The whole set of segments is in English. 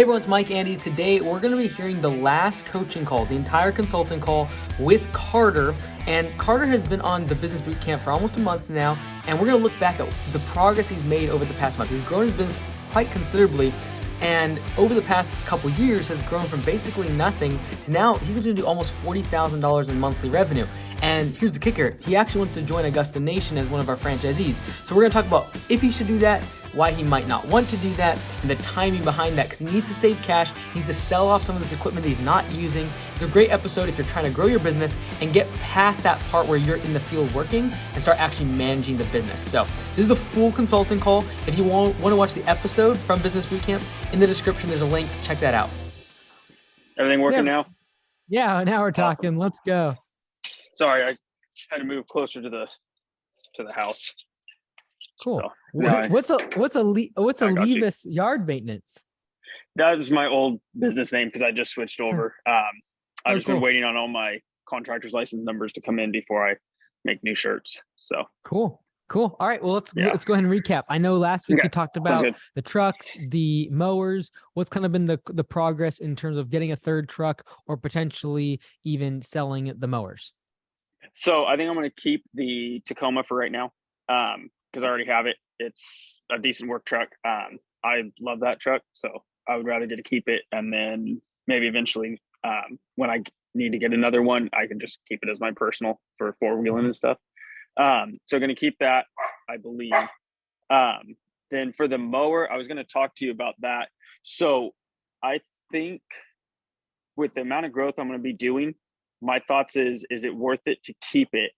Hey everyone, it's Mike Andes. Today we're going to be hearing the last coaching call, the entire consulting call with Carter. And Carter has been on the Business Bootcamp for almost a month now, and we're going to look back at the progress he's made over the past month. He's grown his business quite considerably, and over the past couple years has grown from basically nothing to now he's going to do almost $40,000 in monthly revenue. And here's the kicker: he actually wants to join Augusta Nation as one of our franchisees. So we're going to talk about if he should do that, why he might not want to do that, and the timing behind that, because he needs to save cash. He needs to sell off some of this equipment that he's not using. It's a great episode if you're trying to grow your business and get past that part where you're in the field working and start actually managing the business. So this is the full consulting call. If you want to watch the episode from Business Bootcamp, in the description there's a link. Check that out. Everything working now? Yeah, now we're talking. Awesome. Let's go. Sorry, I had to move closer to the house. Cool. So, now What's a I got you. Levis yard maintenance? That was my old business name because I just switched over. I've just been cool. waiting on all my contractor's license numbers to come in before I make new shirts. So Cool. All right. Well, let's Yeah. go ahead and recap. I know last week Okay, you talked sounds about good. the trucks, the mowers. What's kind of been the progress in terms of getting a third truck or potentially even selling the mowers? So I think I'm going to keep the Tacoma for right now because I already have it. It's a decent work truck. I love that truck, so I would rather get to keep it, and then maybe eventually when I need to get another one, I can just keep it as my personal for four-wheeling and stuff. So going to keep that, I believe. Then for the mower, I was going to talk to you about that. So I think with the amount of growth I'm going to be doing, my thoughts is it worth it to keep it,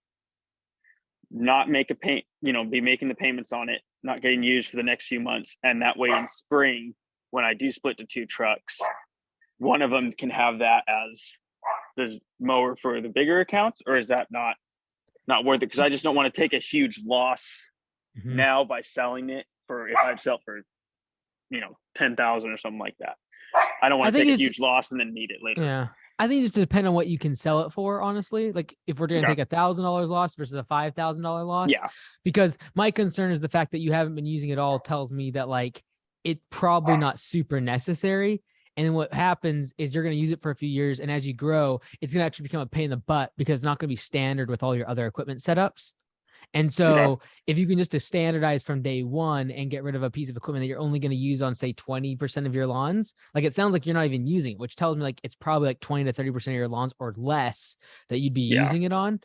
not make a pay, be making the payments on it, not getting used for the next few months. And that way in spring, when I do split to two trucks, one of them can have that as the mower for the bigger accounts, or is that not worth it? Because I just don't want to take a huge loss now by selling it for, if I sell for, 10,000 or something like that. I don't want to take a huge loss and then need it later. Yeah. I think it just depends on what you can sell it for, honestly. Like if we're going to take $1,000 loss versus a $5,000 loss. Yeah. Because my concern is the fact that you haven't been using it all tells me that like it's probably not super necessary. And then what happens is you're going to use it for a few years. And as you grow, it's going to actually become a pain in the butt because it's not going to be standard with all your other equipment setups. And so if you can just standardize from day one and get rid of a piece of equipment that you're only going to use on, say, 20% of your lawns, like it sounds like you're not even using it, which tells me like it's probably like 20 to 30% of your lawns or less that you'd be using it on.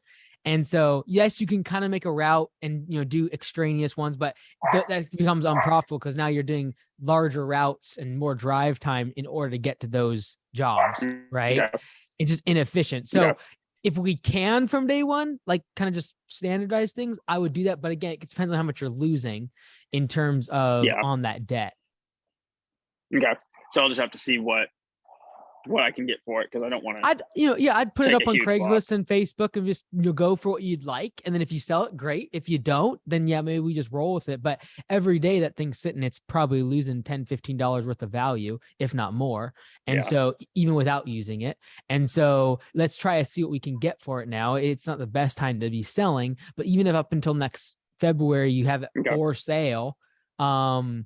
And so, yes, you can kind of make a route and, do extraneous ones, but that becomes unprofitable because now you're doing larger routes and more drive time in order to get to those jobs, right? Yeah. It's just inefficient. So if we can from day one, like kind of just standardize things, I would do that. But again, it depends on how much you're losing in terms of on that debt. Okay. So I'll just have to see what I can get for it because I don't want to. I'd put it up on Craigslist loss. and Facebook and just go for what you'd like. And then if you sell it, great. If you don't, then maybe we just roll with it. But every day that thing's sitting, it's probably losing $10, $15 worth of value, if not more. And so even without using it. And so let's try to see what we can get for it now. It's not the best time to be selling, but even if up until next February, you have it for sale. And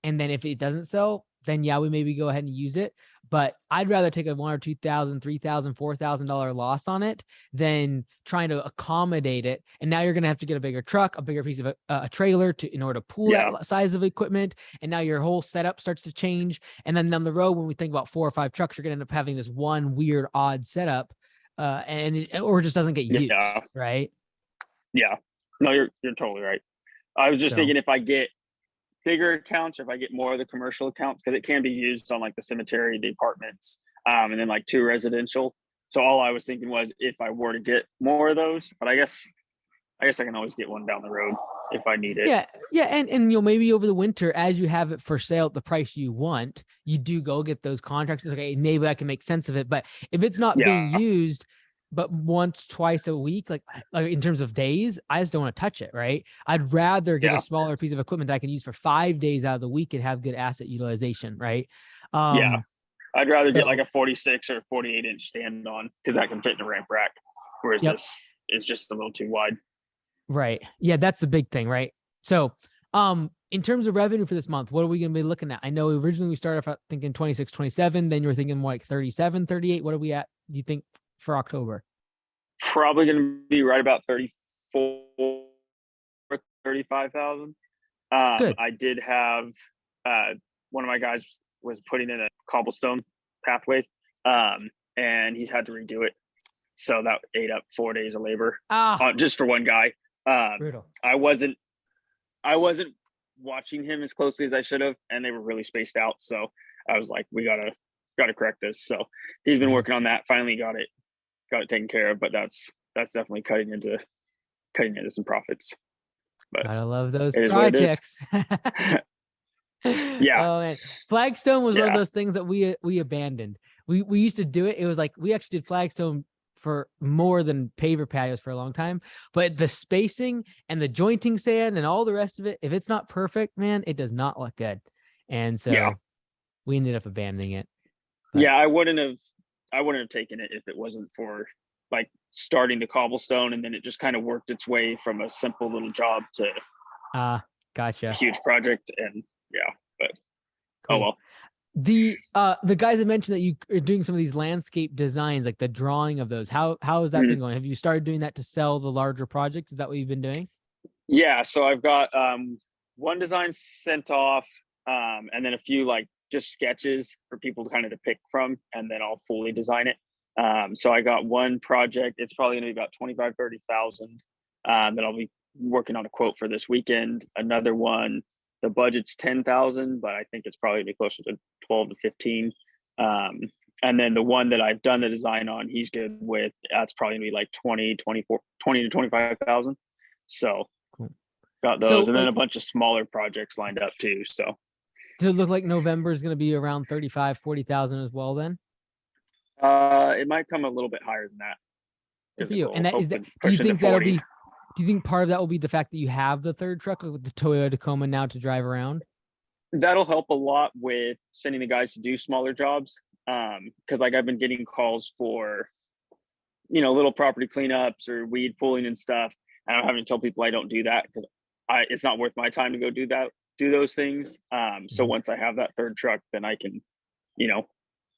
then if it doesn't sell, then we maybe go ahead and use it. But I'd rather take a $1,000 or $2,000, $3,000, $4,000 loss on it than trying to accommodate it. And now you're going to have to get a bigger truck, a bigger piece of a trailer in order to pool that size of equipment. And now your whole setup starts to change. And then down the road, when we think about 4 or 5 trucks, you're going to end up having this one weird, odd setup, or it just doesn't get used, right? Yeah. No, you're totally right. I was just thinking if I get bigger accounts or if I get more of the commercial accounts, because it can be used on like the cemetery, the apartments, and then like 2 residential. So all I was thinking was if I were to get more of those, but I guess I can always get one down the road if I need it. Yeah. And maybe over the winter, as you have it for sale at the price you want, you do go get those contracts. It's okay, maybe I can make sense of it. But if it's not being used but once, twice a week, like in terms of days, I just don't want to touch it, right? I'd rather get a smaller piece of equipment that I can use for 5 days out of the week and have good asset utilization, right? I'd rather get like a 46 or 48 inch stand on because that can fit in a ramp rack, whereas this is just a little too wide. Right. Yeah, that's the big thing, right? So In terms of revenue for this month, what are we going to be looking at? I know originally we started off thinking 26, 27, then you were thinking more like 37, 38. What are we at, do you think, for October? Probably going to be right about 34, 35,000. Good. I did have one of my guys was putting in a cobblestone pathway, and he's had to redo it. So that ate up 4 days of labor just for one guy. Brutal. I wasn't watching him as closely as I should have, and they were really spaced out. So I was like, we gotta correct this. So he's been working on that. Finally got it taken care of. But that's definitely cutting into some profits. But Gotta love those it is what it is. projects. Yeah. Oh man, Flagstone was one of Yeah. those things that we abandoned. We used to do it. It was like we actually did Flagstone for more than paver patios for a long time, but the spacing and the jointing sand and all the rest of it, if it's not perfect, man, it does not look good. And so Yeah. we ended up abandoning it. But- Yeah, I wouldn't have taken it if it wasn't for like starting the cobblestone, and then it just kind of worked its way from a simple little job to Gotcha. a huge project. And yeah, but Cool. oh well. The guys that mentioned that you are doing some of these landscape designs, like the drawing of those, how has that been going? Have you started doing that to sell the larger projects? Is that what you've been doing? Yeah, so I've got one design sent off, and then a few like just sketches for people to kind of to pick from, and then I'll fully design it. So I got one project, it's probably gonna be about 25-30,000 that I'll be working on a quote for this weekend. Another one, the budget's 10,000, but I think it's probably gonna be closer to 12 to 15. And then the one that I've done the design on, he's good with, that's probably gonna be like 20 to 25,000. So Cool. got those, So, and then like- a bunch of smaller projects lined up too. So Does it look like November is going to be around 35, 40,000 as well then? it might come a little bit higher than that. Good for It you. will And that is that, hopefully do you push into think that'll 40. be, do you think part of that will be the fact that you have the third truck, like with the Toyota Tacoma now to drive around? That'll help a lot with sending the guys to do smaller jobs. Because like I've been getting calls for, little property cleanups or weed pulling and stuff. And I'm having to tell people I don't do that because it's not worth my time to go do those things. So once I have that third truck, then I can,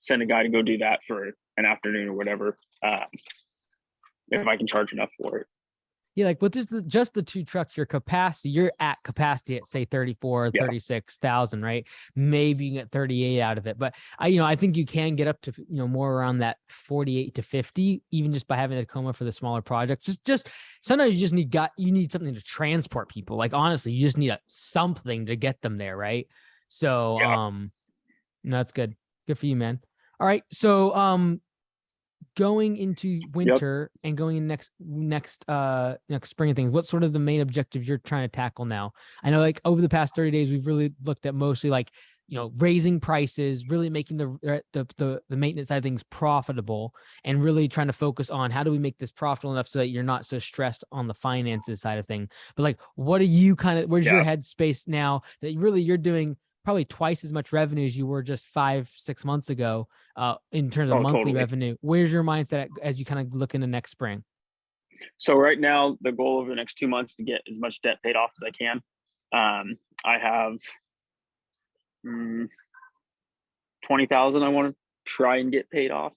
send a guy to go do that for an afternoon or whatever. If I can charge enough for it. Yeah, like with just the two trucks, you're at capacity at say 34, Yeah. 36,000, right? Maybe you can get 38 out of it. But I think you can get up to, more around that 48 to 50, even just by having a Tacoma for the smaller projects. Just sometimes you just need something to transport people. Like honestly, you just need something to get them there, right? So Yeah. that's good. Good for you, man. All right. So going into winter and going in next spring and things, what's sort of the main objectives you're trying to tackle now? I know like over the past 30 days, we've really looked at mostly like, raising prices, really making the maintenance side of things profitable, and really trying to focus on how do we make this profitable enough so that you're not so stressed on the finances side of thing. But like, what are you where's your headspace now that you're doing probably twice as much revenue as you were just 5-6 months ago in terms of monthly Totally. revenue? Where's your mindset as you kind of look into next spring? So right now, the goal over the next 2 months to get as much debt paid off as I can. I have 20,000 I want to try and get paid off.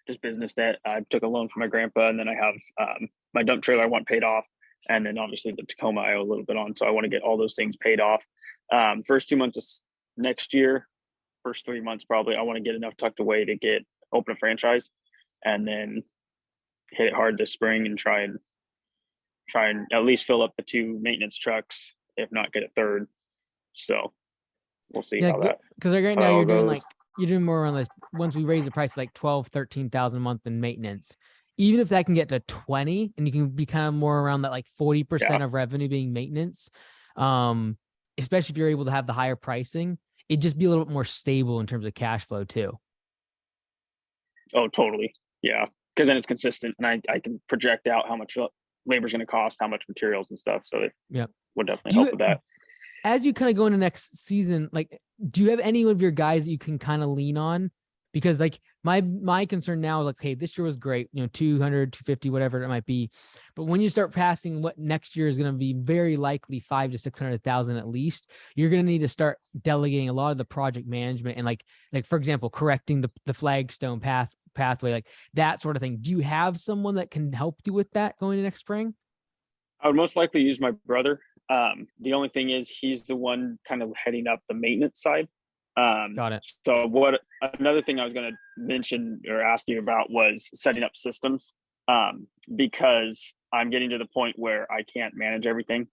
Just business debt. I took a loan from my grandpa, and then I have my dump trailer I want paid off, and then obviously the Tacoma I owe a little bit on. So I want to get all those things paid off. First 2 months of next year, first 3 months probably, I want to get enough tucked away to open a franchise, and then hit it hard this spring and try and at least fill up the 2 maintenance trucks, if not get a third. So we'll see how that. Because right how now it you're doing goes. you're doing more on like once we raise the price like 12-13,000 a month in maintenance. Even if that can get to 20 and you can be kind of more around that like 40% of revenue being maintenance, especially if you're able to have the higher pricing, it'd just be a little bit more stable in terms of cash flow too. Oh, totally. Yeah. Because then it's consistent, and I can project out how much labor's going to cost, how much materials and stuff. So it would definitely help with that. As you kind of go into next season, like, do you have any of your guys that you can kind of lean on Because like my concern now is like, hey, this year was great, 200, 250, whatever it might be. But when you start passing what next year is going to be very likely 500 to 600,000 at least, you're going to need to start delegating a lot of the project management and like for example, correcting the flagstone pathway, like that sort of thing. Do you have someone that can help you with that going to next spring? I would most likely use my brother. The only thing is he's the one kind of heading up the maintenance side. Got it. So another thing I was going to mention or ask you about was setting up systems, because I'm getting to the point where I can't manage everything.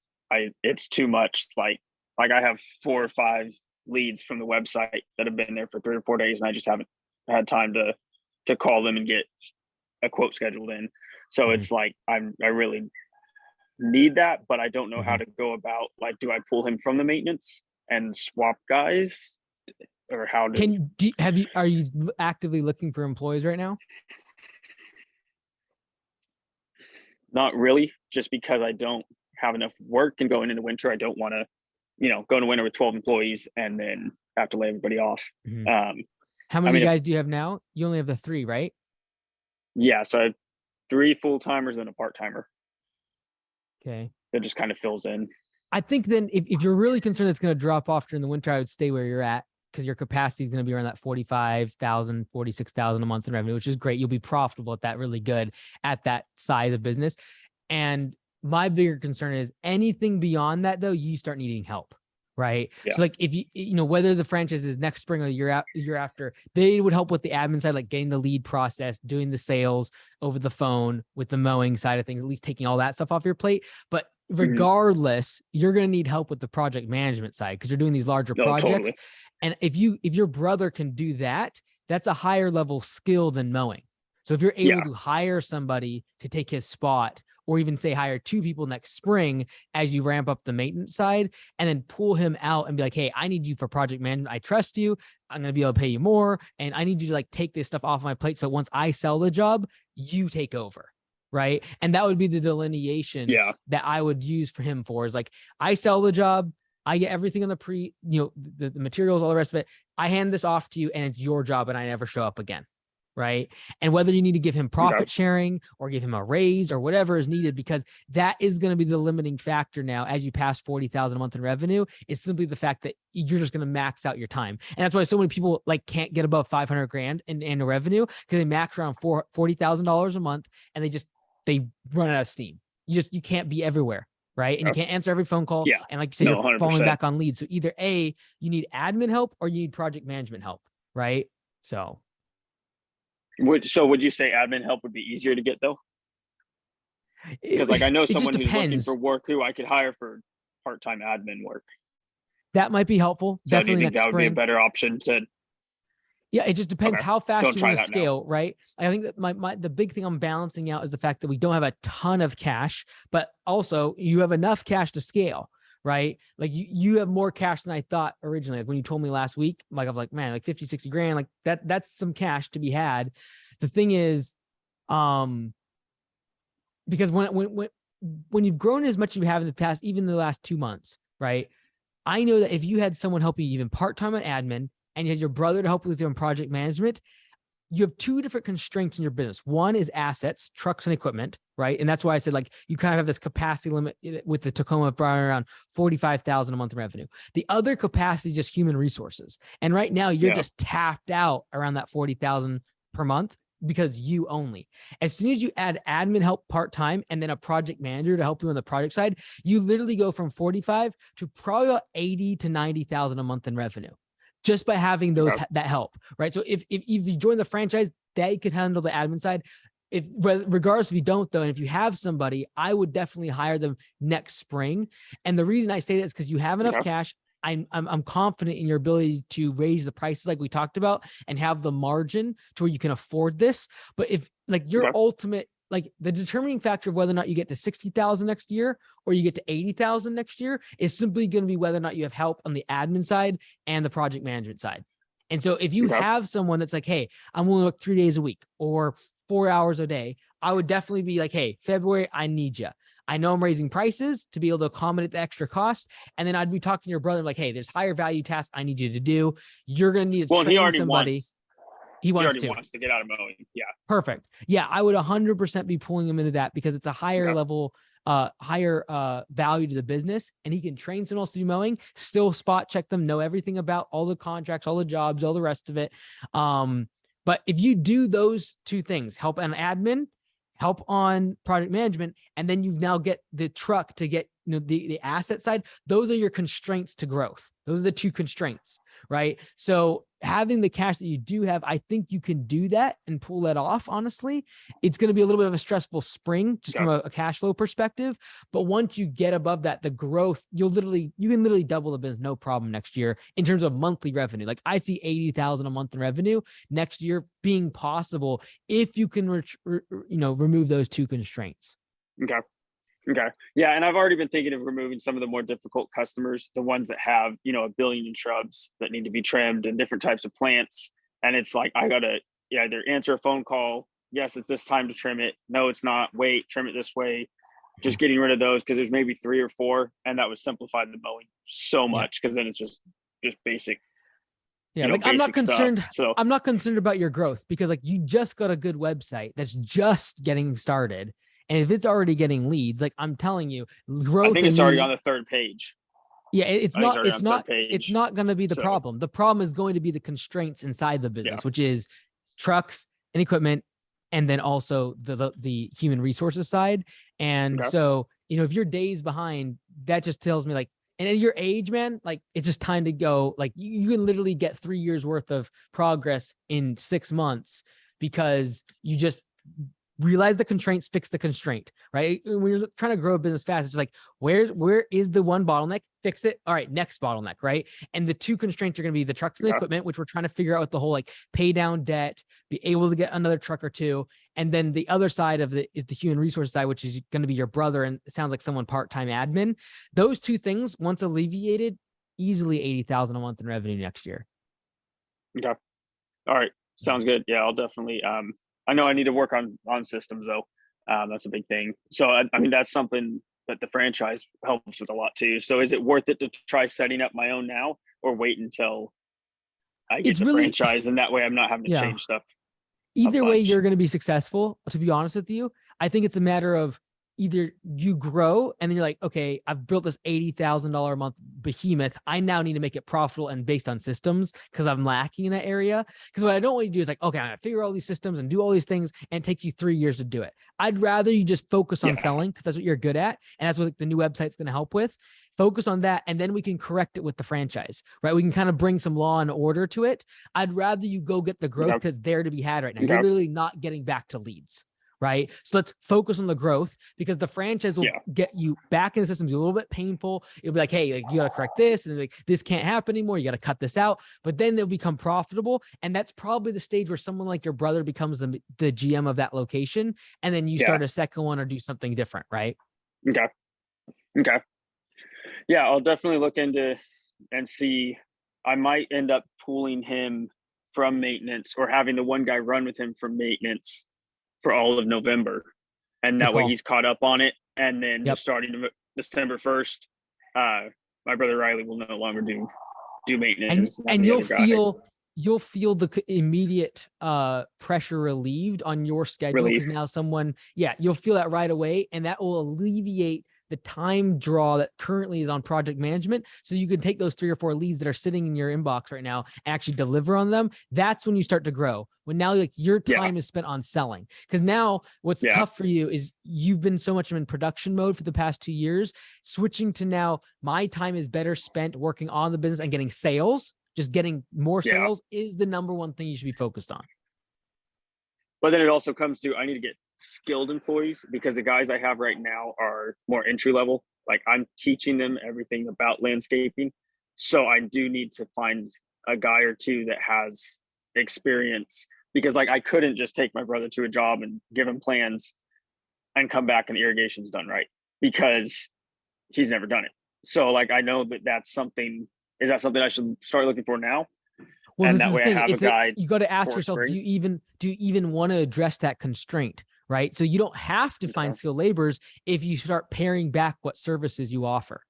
It's too much. Like I have 4 or 5 leads from the website that have been there for 3 or 4 days, and I just haven't had time to call them and get a quote scheduled in. So it's like, I really need that, but I don't know how to go about, like, do I pull him from the maintenance and swap guys, or how are you actively looking for employees right now? Not really, just because I don't have enough work, and going into winter, I don't want to, go into winter with 12 employees and then have to lay everybody off. How many guys do you have now? You only have the 3, right? Yeah. So I have 3 full-timers and a part-timer. Okay. That just kind of fills in. I think then if you're really concerned it's going to drop off during the winter, I would stay where you're at, because your capacity is going to be around that 45,000, 46,000 a month in revenue, which is great. You'll be profitable at that, really good at that size of business. And my bigger concern is anything beyond that, though, you start needing help, right? Yeah. So like if whether the franchise is next spring or the year after, they would help with the admin side, like getting the lead process, doing the sales over the phone, with the mowing side of things, at least taking all that stuff off your plate. But regardless, you're going to need help with the project management side, because you're doing these larger projects. Totally. And if your brother can do that, that's a higher level skill than mowing. So if you're able to hire somebody to take his spot, or even say hire 2 people next spring as you ramp up the maintenance side, and then pull him out and be like, hey, I need you for project management. I trust you. I'm going to be able to pay you more. And I need you to like take this stuff off my plate. So once I sell the job, you take over. Right. And that would be the delineation that I would use for him is like, I sell the job. I get everything on the materials, all the rest of it. I hand this off to you and it's your job, and I never show up again. Right. And whether you need to give him profit sharing or give him a raise or whatever is needed, because that is going to be the limiting factor now as you pass 40,000 a month in revenue, is simply the fact that you're just going to max out your time. And that's why so many people like can't get above 500 grand in annual revenue, because they max around $40,000 a month, and they run out of steam. You can't be everywhere. Right. And you can't answer every phone call. Yeah. And like you said, you're 100%. Falling back on leads. So either you need admin help or you need project management help. Right. So would you say admin help would be easier to get, though? Because like I know someone who's looking for work who I could hire for part-time admin work. That might be helpful. So do you think that would be a better option to? Yeah, it just depends how fast you want to scale, right? I think that the big thing I'm balancing out is the fact that we don't have a ton of cash, but also you have enough cash to scale, right? Like you have more cash than I thought originally. Like when you told me last week, like I was like, man, like 50, 60 grand, like that's some cash to be had. The thing is, because when you've grown as much as you have in the past, even the last 2 months, right? I know that if you had someone helping you even part-time on admin, and you had your brother to help you with your project management, you have 2 different constraints in your business. One is assets, trucks and equipment, right? And that's why I said, like, you kind of have this capacity limit with the Tacoma around 45,000 a month in revenue. The other capacity is just human resources. And right now you're just tapped out around that 40,000 per month, because you only. As soon as you add admin help part-time and then a project manager to help you on the project side, you literally go from 45 to probably about 80 to 90,000 a month in revenue, just by having that help, right? So if you join the franchise, they could handle the admin side. Regardless if you don't, though, and if you have somebody, I would definitely hire them next spring. And the reason I say that is because you have enough cash. I'm confident in your ability to raise the prices like we talked about and have the margin to where you can afford this. But if like your ultimate, like the determining factor of whether or not you get to 60,000 next year or you get to 80,000 next year is simply going to be whether or not you have help on the admin side and the project management side. And so if you have someone that's like, hey, I'm willing to work 3 days a week or 4 hours a day, I would definitely be like, hey, February, I need you. I know I'm raising prices to be able to accommodate the extra cost. And then I'd be talking to your brother like, hey, there's higher value tasks I need you to do. You're going to need to train somebody. He He wants already to. wants to get out of mowing. Yeah. Perfect. Yeah, I would 100% be pulling him into that because it's a higher Okay. level, higher value to the business, and he can train someone else to do mowing, still spot check them, know everything about all the contracts, all the jobs, all the rest of it. But if you do those two things, help on admin, help on project management, and then you've now get the truck to get the asset side, those are your constraints to growth. Those are the two constraints, right? So having the cash that you do have, I think you can do that and pull that off. Honestly, it's going to be a little bit of a stressful spring just from a cash flow perspective. But once you get above that, the growth, you can literally double the business, no problem next year in terms of monthly revenue. Like I see 80,000 a month in revenue next year being possible if you can, remove those two constraints. Okay. Okay. Yeah. And I've already been thinking of removing some of the more difficult customers, the ones that have, a billion in shrubs that need to be trimmed and different types of plants. And it's like, I got to either answer a phone call. Yes, it's this time to trim it. No, it's not. Wait, trim it this way. Just getting rid of those because there's maybe 3 or 4. And that would simplify the mowing so much because then it's just basic. Yeah, like I'm not concerned. Stuff, so I'm not concerned about your growth because like you just got a good website that's just getting started. And if it's already getting leads, like I'm telling you, growth. I think it's already on the 3rd page. Yeah, it's not going to be the So- problem. The problem is going to be the constraints inside the business, Yeah. which is trucks and equipment, and then also the human resources side. And Okay. so, if you're days behind, that just tells me like, and at your age, man, like it's just time to go. Like you can literally get 3 years worth of progress in 6 months because you just realize the constraints, fix the constraint, right? When you're trying to grow a business fast, it's like, where is the one bottleneck? Fix it. All right, next bottleneck, right? And the two constraints are going to be the trucks and the equipment, which we're trying to figure out with the whole like pay down debt, be able to get another truck or two. And then the other side of is the human resource side, which is going to be your brother. And it sounds like someone part-time admin. Those two things, once alleviated, easily 80,000 a month in revenue next year. Okay. All right. Sounds good. Yeah, I'll definitely, I know I need to work on systems though. That's a big thing. So I mean, that's something that the franchise helps with a lot too. So is it worth it to try setting up my own now or wait until I get the franchise and that way I'm not having to change stuff? Either way, you're going to be successful, to be honest with you. I think it's a matter of either you grow and then you're like, okay, I've built this $80,000 a month behemoth. I now need to make it profitable and based on systems because I'm lacking in that area. Because what I don't want you to do is like, okay, I'm going to figure all these systems and do all these things and it takes you 3 years to do it. I'd rather you just focus on selling because that's what you're good at. And that's what the new website's going to help with. Focus on that. And then we can correct it with the franchise, right? We can kind of bring some law and order to it. I'd rather you go get the growth because they're to be had right now. You're literally not getting back to leads. Right. So let's focus on the growth because the franchise will get you back in the system. It's a little bit painful. It'll be like, hey, like, you got to correct this. And like, this can't happen anymore. You got to cut this out. But then they'll become profitable. And that's probably the stage where someone like your brother becomes the GM of that location. And then you start a second one or do something different. Right. Okay. Okay. Yeah, I'll definitely look into and see. I might end up pooling him from maintenance or having the one guy run with him from maintenance for all of November. And that way he's caught up on it. And then just starting December 1st, my brother Riley will no longer do maintenance. And you'll feel the immediate pressure relieved on your schedule because now you'll feel that right away. And that will alleviate the time draw that currently is on project management. So you can take those 3 or 4 leads that are sitting in your inbox right now and actually deliver on them. That's when you start to grow. When now like your time is spent on selling. Because now what's tough for you is you've been so much in production mode for the past 2 years, switching to now my time is better spent working on the business and getting sales. Just getting more sales is the number one thing you should be focused on. But then it also comes to, I need to get skilled employees because the guys I have right now are more entry level. Like I'm teaching them everything about landscaping. So I do need to find a guy or two that has experience because like I couldn't just take my brother to a job and give him plans and come back and the irrigation's done right because he's never done it. So like, I know that that's something, is that something I should start looking for now? Well, and that way I have a guide. You got to ask yourself, do you even want to address that constraint? Right. So you don't have to find skilled laborers if you start paring back what services you offer.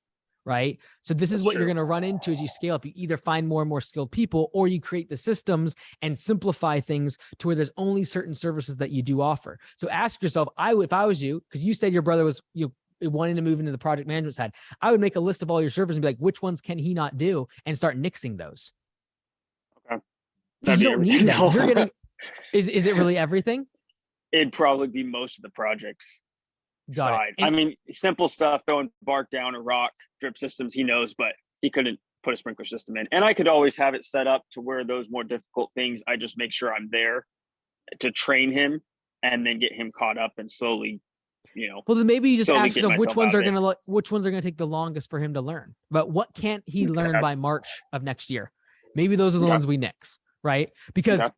right? So this is That's what you're true. going to run into as you scale up. You either find more and more skilled people, or you create the systems and simplify things to where there's only certain services that you do offer. So ask yourself, if I was you, because you said your brother was wanting to move into the project management side, I would make a list of all your services and be like, which ones can he not do, and start nixing those. Okay. Because That'd you be don't need everything, them. though. You're getting. Is it really everything? It'd probably be most of the projects Got it. side. And- I mean, simple stuff, throwing bark down a rock, drip systems, he knows, but he couldn't put a sprinkler system in. And I could always have it set up to where those more difficult things, I just make sure I'm there to train him and then get him caught up and slowly, Well, then maybe you just slowly ask get yourself which myself ones out are of it. going to take the longest for him to learn. But what can't he learn Okay. by March of next year? Maybe those are the Okay. ones we nix, right? Because Okay.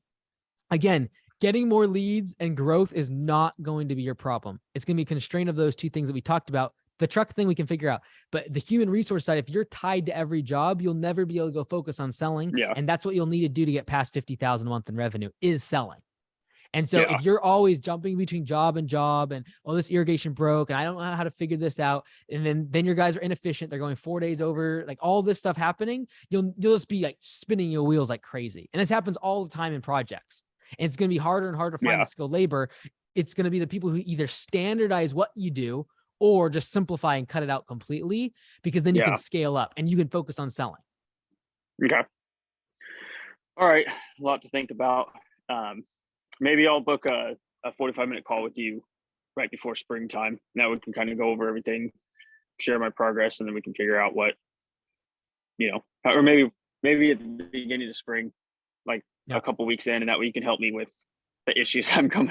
again, getting more leads and growth is not going to be your problem. It's going to be a constraint of those two things that we talked about. The truck thing we can figure out, but the human resource side, if you're tied to every job, you'll never be able to go focus on selling. Yeah. And that's what you'll need to do to get past 50,000 a month in revenue, is selling. And so Yeah. if you're always jumping between job and job and, oh, this irrigation broke and I don't know how to figure this out, and then your guys are inefficient, they're going 4 days over, like all this stuff happening, you'll just be like spinning your wheels like crazy. And this happens all the time in projects. And it's going to be harder and harder to find Yeah. the skilled labor. It's going to be the people who either standardize what you do or just simplify and cut it out completely, because then you Yeah. can scale up and you can focus on selling. Okay. All right. A lot to think about. Maybe I'll book a 45-minute call with you right before springtime. Now we can kind of go over everything, share my progress, and then we can figure out what, or maybe at the beginning of spring, like Yeah. a couple weeks in, and that way you can help me with the issues I'm We'll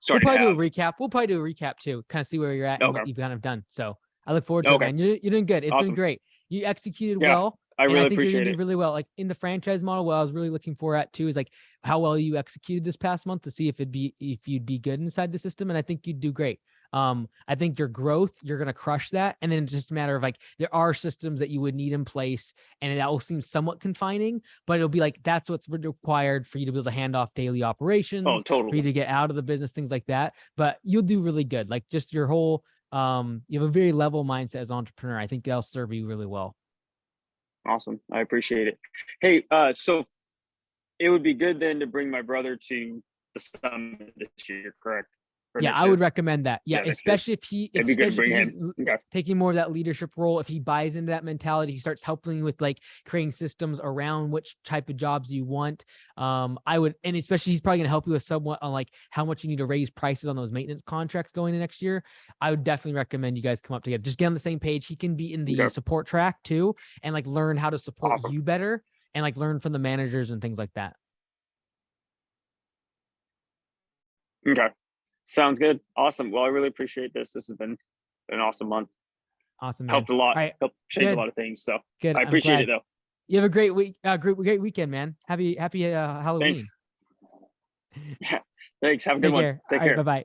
starting to probably have. do a recap. We'll probably do a recap too, kind of see where you're at and what Okay. you've kind of done. So I look forward to Okay. it, man. You're doing good. It's been Awesome. great. You executed Yeah, well. I And really I think you're appreciate gonna do it. really well. Like in the franchise model, what I was really looking for at too is like how well you executed this past month to see if you'd be good inside the system. And I think you'd do great. I think your growth, you're gonna crush that. And then it's just a matter of like there are systems that you would need in place, and that will seem somewhat confining, but it'll be like that's what's required for you to be able to hand off daily operations, Oh, for you totally. to get out of the business, things like that. But you'll do really good. Like just your whole you have a very level mindset as an entrepreneur. I think that'll serve you really well. Awesome. I appreciate it. Hey, so it would be good then to bring my brother to the summit this year, correct? Or Yeah, next I year? would recommend that. Yeah, Yeah, next year. especially if he, It'd be good to especially bring if he's him. Okay. taking more of that leadership role. If he buys into that mentality, he starts helping with like creating systems around which type of jobs you want. I would, and especially he's probably going to help you with somewhat on like how much you need to raise prices on those maintenance contracts going into next year. I would definitely recommend you guys come up together. Just get on the same page. He can be in the Okay. support track too, and like learn how to support Awesome. you better, and like learn from the managers and things like that. Okay. Sounds good. Awesome. Well, I really appreciate this. This has been an awesome month. Awesome, man. Helped a lot. All right, Helped change good. a lot of things. So Good. I I'm appreciate glad. it though. You have a great week, great weekend, man. Happy Halloween. Thanks. Thanks. Have a good Take one. care. Take All right, care. bye-bye.